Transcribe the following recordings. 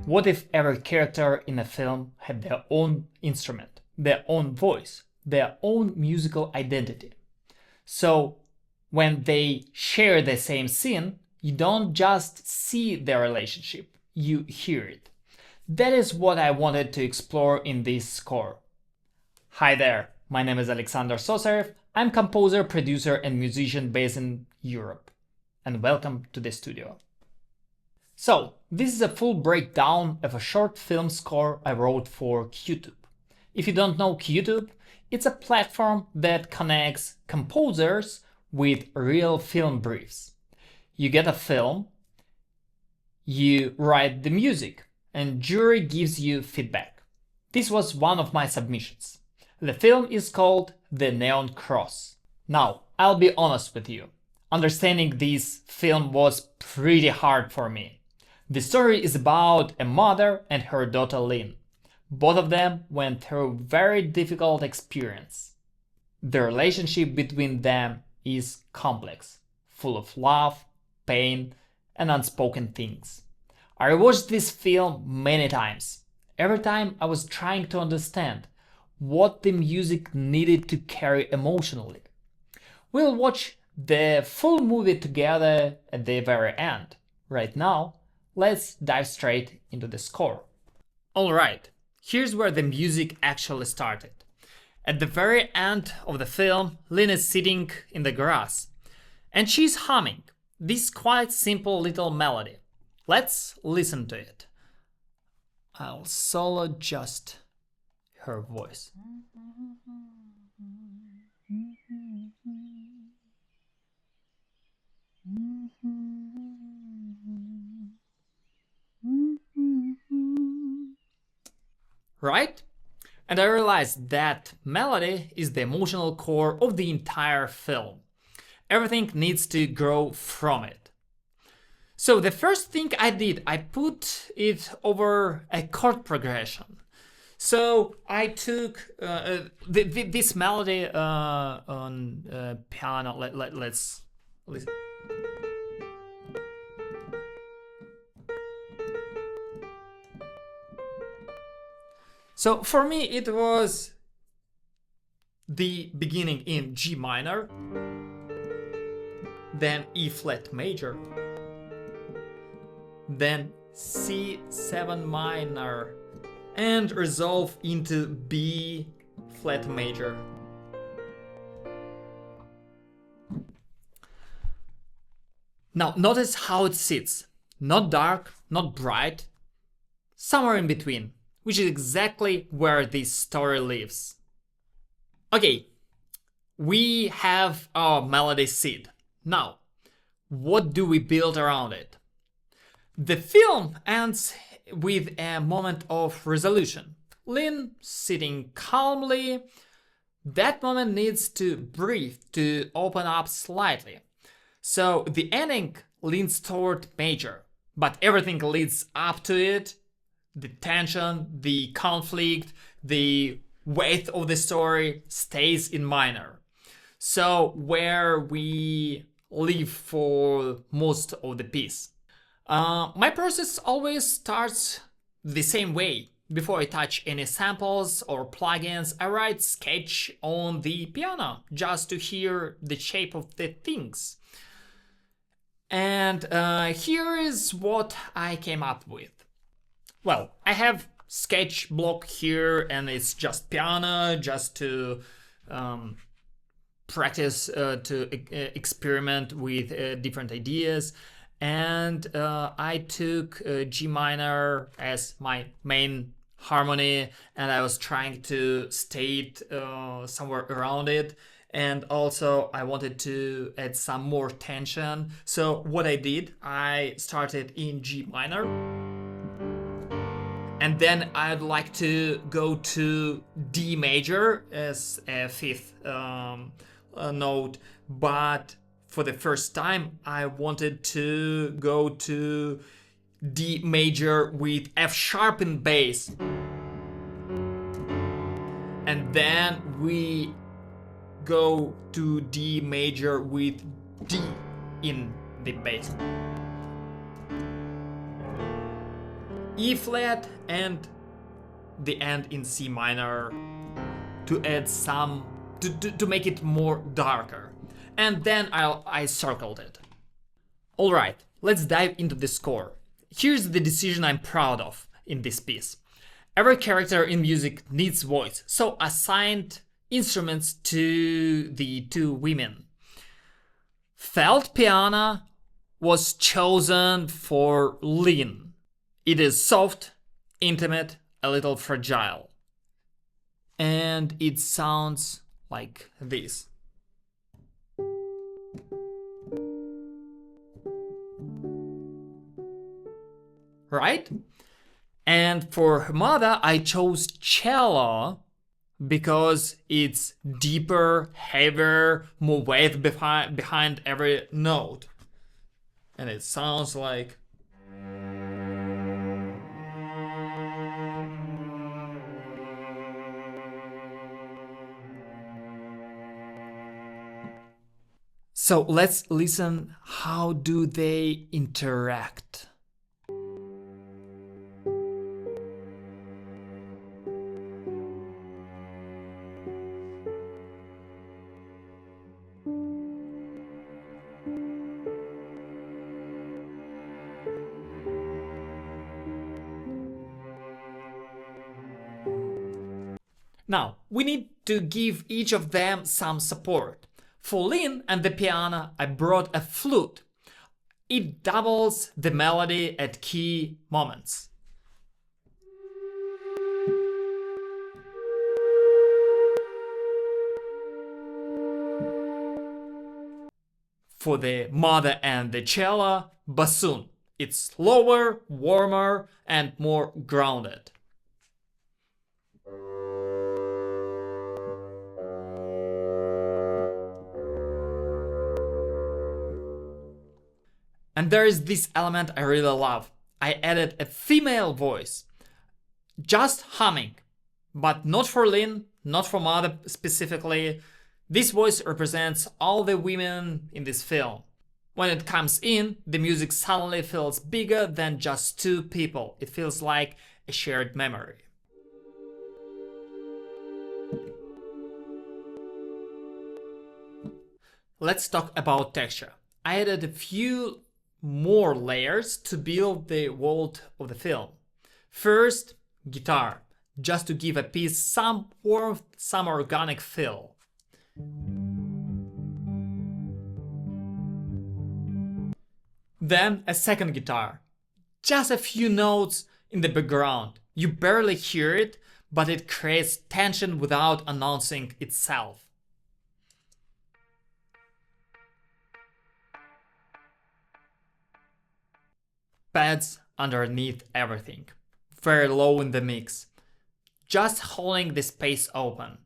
What if every character in a film had their own instrument, their own voice, their own musical identity? So when they share the same scene, you don't just see their relationship, you hear it. That is what I wanted to explore in this score. Hi there, my name is Alexander Sosarev. I'm composer, producer, and musician based in Europe. And welcome to the studio. So, this is a full breakdown of a short film score I wrote for CueTube. If you don't know CueTube, it's a platform that connects composers with real film briefs. You get a film, you write the music, and jury gives you feedback. This was one of my submissions. The film is called The Neon Cross. Now, I'll be honest with you. Understanding this film was pretty hard for me. The story is about a mother and her daughter Lynn. Both of them went through very difficult experience. The relationship between them is complex, full of love, pain, and unspoken things. I watched this film many times. Every time I was trying to understand what the music needed to carry emotionally. We'll watch the full movie together at the very end. Right now, let's dive straight into the score. Alright, here's where the music actually started. At the very end of the film, Lynn is sitting in the grass and she's humming this quite simple little melody. Let's listen to it. I'll solo just her voice. Right? And I realized that melody is the emotional core of the entire film. Everything needs to grow from it. So the first thing I did, I put it over a chord progression. So I took this melody on piano. Let's listen. So for me, it was the beginning in G minor, then E flat major, then C7 minor, and resolve into B flat major. Now notice how it sits. Not dark, not bright, somewhere in between, which is exactly where this story lives. Okay, we have our melody seed. Now, what do we build around it? The film ends with a moment of resolution. Lynn sitting calmly. That moment needs to breathe, to open up slightly. So the ending leans toward major, but everything leads up to it. The tension, the conflict, the weight of the story stays in minor. So where we live for most of the piece. My process always starts the same way. Before I touch any samples or plugins, I write sketch on the piano just to hear the shape of the things. And here is what I came up with. Well, I have sketch block here and it's just piano, just to practice, to experiment with different ideas. And I took G minor as my main harmony and I was trying to stay somewhere around it. And also I wanted to add some more tension. So what I did, I started in G minor. And then I'd like to go to D major as a fifth note. But for the first time, I wanted to go to D major with F sharp in bass. And then we go to D major with D in the bass. E flat and the end in C minor to add some, to make it more darker. And then I circled it. Alright, let's dive into the score. Here's the decision I'm proud of in this piece. Every character in music needs voice, so I assigned instruments to the two women. Felt piano was chosen for Lynn. It is soft, intimate, a little fragile. And it sounds like this. Right? And for her mother, I chose cello because it's deeper, heavier, more weight behind every note. And it sounds like... So let's listen, how do they interact? Now, we need to give each of them some support. For Lynn and the piano, I brought a flute. It doubles the melody at key moments. For the mother and the cello, bassoon. It's slower, warmer, and more grounded. And there is this element I really love. I added a female voice, just humming, but not for Lynn, not for mother specifically. This voice represents all the women in this film. When it comes in, the music suddenly feels bigger than just two people. It feels like a shared memory. Let's talk about texture. I added a few more layers to build the world of the film. First, guitar, just to give a piece some warmth, some organic feel. Then a second guitar, just a few notes in the background. You barely hear it, but it creates tension without announcing itself. Pads underneath everything, very low in the mix, just holding the space open.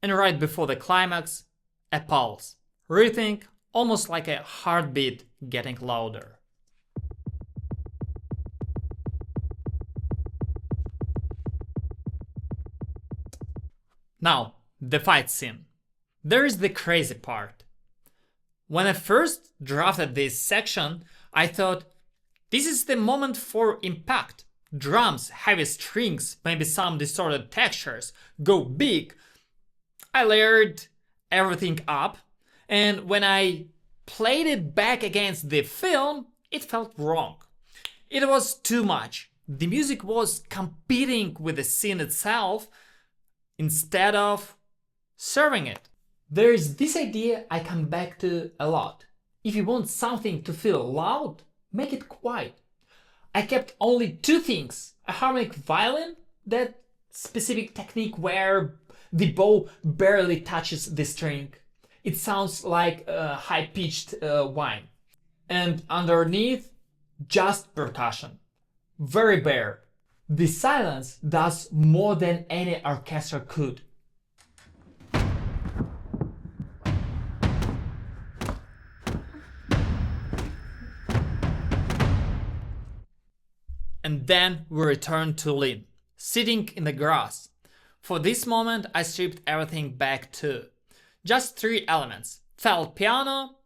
And right before the climax, a pulse, rhythmic, almost like a heartbeat getting louder. Now, the fight scene. There is the crazy part. When I first drafted this section, I thought, this is the moment for impact. Drums, heavy strings, maybe some distorted textures, go big. I layered everything up, and when I played it back against the film, it felt wrong. It was too much. The music was competing with the scene itself, instead of serving it. There is this idea I come back to a lot. If you want something to feel loud, make it quiet. I kept only two things: a harmonic violin, that specific technique where the bow barely touches the string. It sounds like a high-pitched whine. And underneath, just percussion. Very bare. The silence does more than any orchestra could. And then we return to Lynn, sitting in the grass. For this moment, I stripped everything back to just 3 elements: felt piano,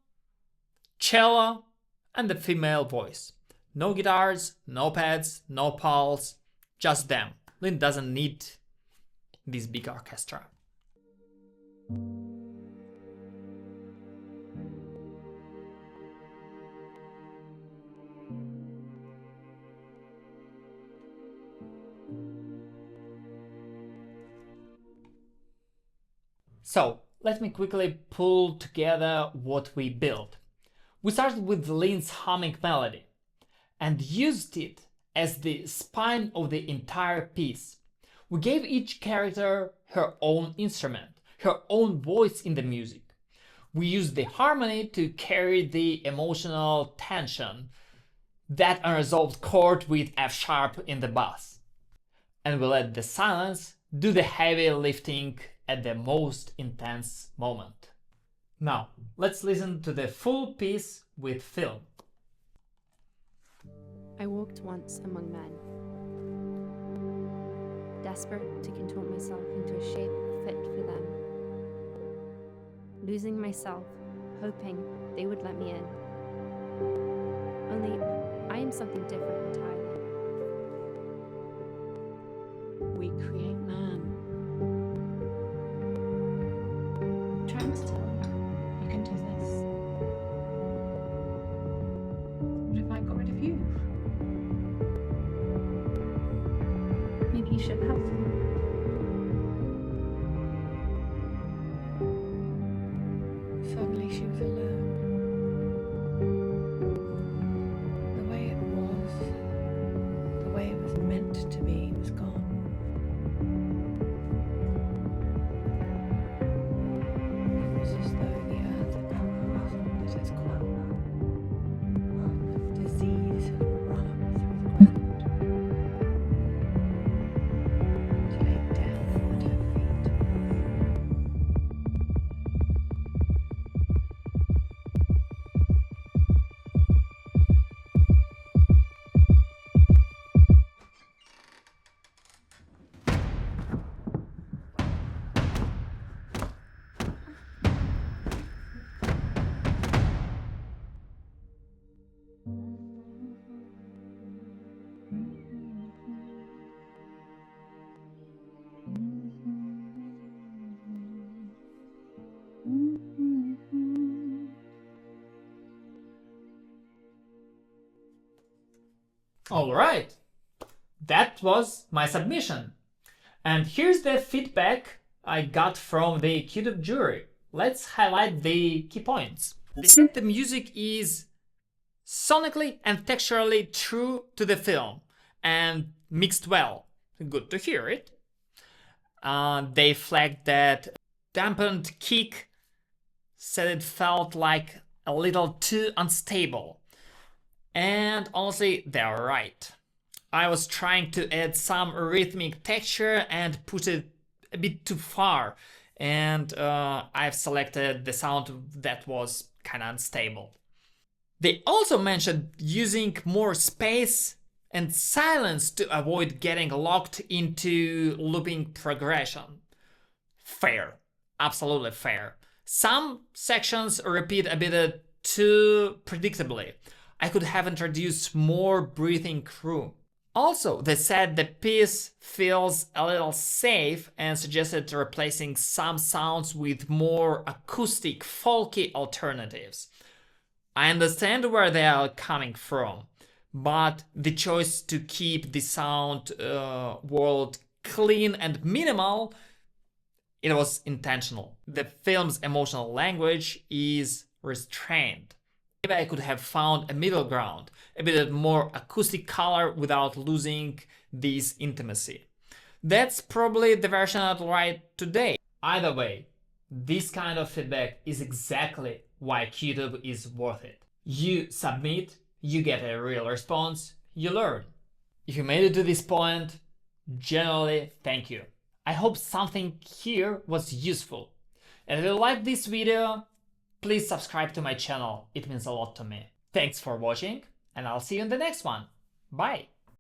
cello, and the female voice. No guitars, no pads, no pulse, just them. Lynn doesn't need this big orchestra. So, let me quickly pull together what we built. We started with Lynn's humming melody and used it as the spine of the entire piece. We gave each character her own instrument, her own voice in the music. We used the harmony to carry the emotional tension, that unresolved chord with F sharp in the bass. And we let the silence do the heavy lifting at the most intense moment. Now, let's listen to the full piece with film. I walked once among men, desperate to contort myself into a shape fit for them, losing myself, hoping they would let me in. Only I am something different entirely. We create man. Trying to tell you, you can do this. What if I got rid of you? Maybe you should help me. Suddenly she was alone. The way it was, the way it was meant to be, was gone. It was as though the earth had gone poison at its core. Disease had run up through the ground. She lay death at her feet. Alright, that was my submission. And here's the feedback I got from the CueTube jury. Let's highlight the key points. They said the music is sonically and texturally true to the film and mixed well. Good to hear it. They flagged that dampened kick said it felt like a little too unstable. And honestly, they're right. I was trying to add some rhythmic texture and put it a bit too far, and I've selected the sound that was kind of unstable. They also mentioned using more space and silence to avoid getting locked into looping progression. Fair, absolutely fair. Some sections repeat a bit too predictably. I could have introduced more breathing room. Also, they said the piece feels a little safe and suggested replacing some sounds with more acoustic, folky alternatives. I understand where they are coming from, but the choice to keep the sound world clean and minimal, it was intentional. The film's emotional language is restrained. Maybe I could have found a middle ground, a bit more acoustic color without losing this intimacy. That's probably the version I'd write today. Either way, this kind of feedback is exactly why CueTube is worth it. You submit, you get a real response, you learn. If you made it to this point, genuinely thank you. I hope something here was useful. And if you like this video, please subscribe to my channel, it means a lot to me. Thanks for watching, and I'll see you in the next one. Bye!